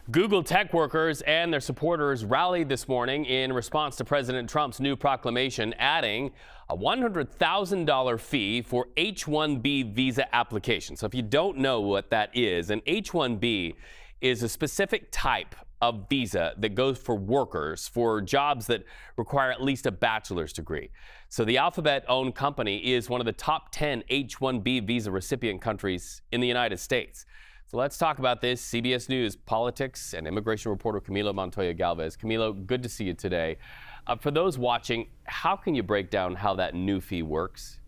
Google tech workers and their supporters rallied this morning in response to President Trump's new proclamation, adding a $100,000 fee for H-1B visa applications. So if you don't know what that is, an H-1B is a specific type of visa that goes for workers for jobs that require at least a bachelor's degree. So the Alphabet-owned company is one of the top 10 H-1B visa recipient countries in the United States. So let's talk about this. CBS News politics and immigration reporter Camilo Montoya-Galvez. Camilo, good to see you today. For those watching, how can you break down how that new fee works?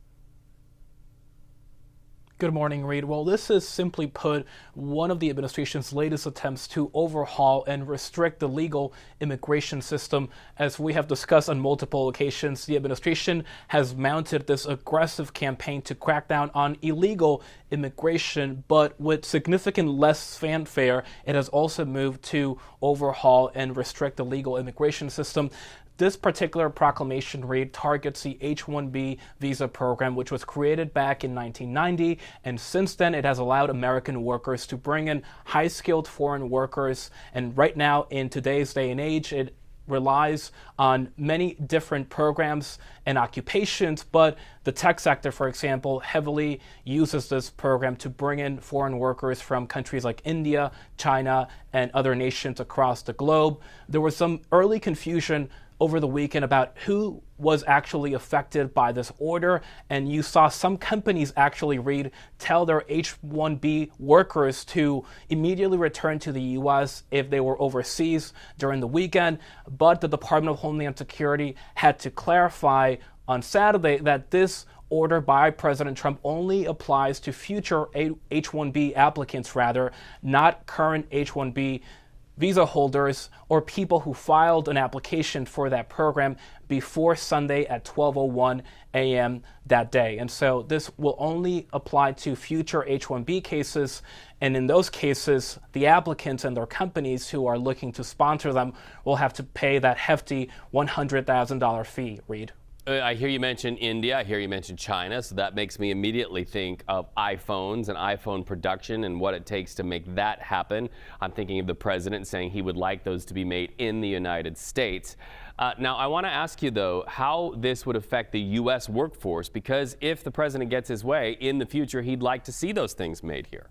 Good morning, Reed. Well, this is simply put one of the administration's latest attempts to overhaul and restrict the legal immigration system. As we have discussed on multiple occasions, the administration has mounted this aggressive campaign to crack down on illegal immigration, but with significant less fanfare, it has also moved to overhaul and restrict the legal immigration system. This particular proclamation, Reed, targets the H-1B visa program, which was created back in 1990, and since then it has allowed American workers to bring in high-skilled foreign workers. And right now, in today's day and age, it relies on many different programs and occupations, but the tech sector, for example, heavily uses this program to bring in foreign workers from countries like India, China, and other nations across the globe. There was some early confusion over the weekend about who was actually affected by this order, and you saw some companies actually tell their H-1B workers to immediately return to the U.S. if they were overseas during the weekend. But the Department of Homeland Security had to clarify on Saturday that this order by President Trump only applies to future H-1B applicants, not current H-1B visa holders or people who filed an application for that program before Sunday at 12:01 a.m. that day. And so this will only apply to future H-1B cases. And in those cases, the applicants and their companies who are looking to sponsor them will have to pay that hefty $100,000 fee, Reed. I hear you mention India, I hear you mention China, so that makes me immediately think of iPhones and iPhone production and what it takes to make that happen. I'm thinking of the president saying he would like those to be made in the United States. Now, I want to ask you, though, how this would affect the U.S. workforce, because if the president gets his way, in the future, he'd like to see those things made here.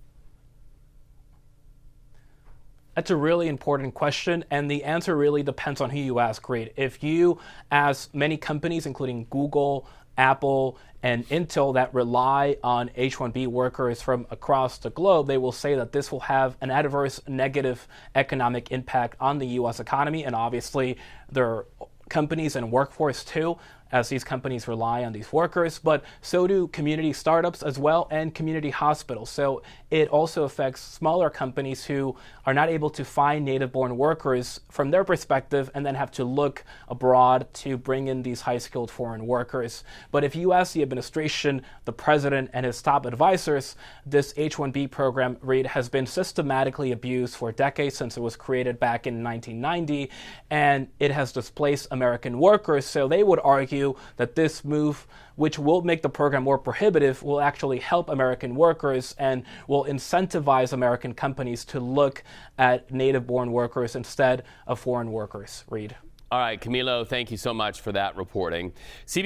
That's a really important question, and the answer really depends on who you ask, Reed. If you ask many companies, including Google, Apple, and Intel, that rely on H-1B workers from across the globe, they will say that this will have an adverse negative economic impact on the U.S. economy, and obviously their companies and workforce too, as these companies rely on these workers, but so do community startups as well and community hospitals. So it also affects smaller companies who are not able to find native-born workers from their perspective and then have to look abroad to bring in these high-skilled foreign workers. But if you ask the administration, the president, and his top advisors, this H-1B program, Reed, has been systematically abused for decades since it was created back in 1990, and it has displaced American workers. So they would argue that this move, which will make the program more prohibitive, will actually help American workers and will incentivize American companies to look at native-born workers instead of foreign workers. Reed. All right, Camilo, thank you so much for that reporting. CBS